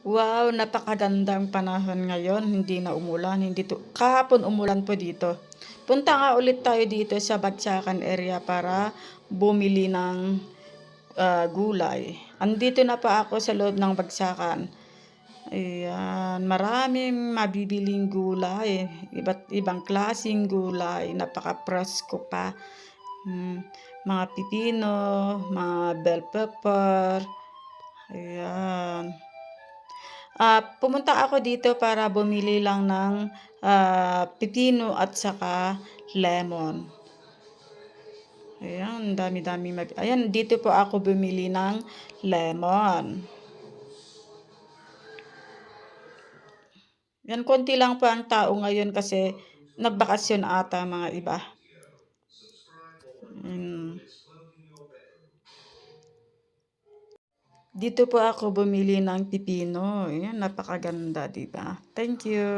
Wow, napakagandang panahon ngayon, hindi na umulan, hindi kahapon umulan po dito. Punta nga ulit tayo dito sa Bagsakan area para bumili ng, gulay. Andito na pa ako sa loob ng Bagsakan. Ayan, maraming mabibiling gulay, iba't ibang klaseng gulay, napaka-presko pa. Mga pipino, mga bell pepper, ayan. Pumunta ako dito para bumili lang ng, pipino at saka lemon. Ayan, dami-daming ayan, dito po ako bumili ng lemon. Yan, konti lang po ang tao ngayon kasi nagbakasyon ata mga iba. Hmm. Dito po ako bumili ng pipino. Ayan, napakaganda, 'di ba? Thank you.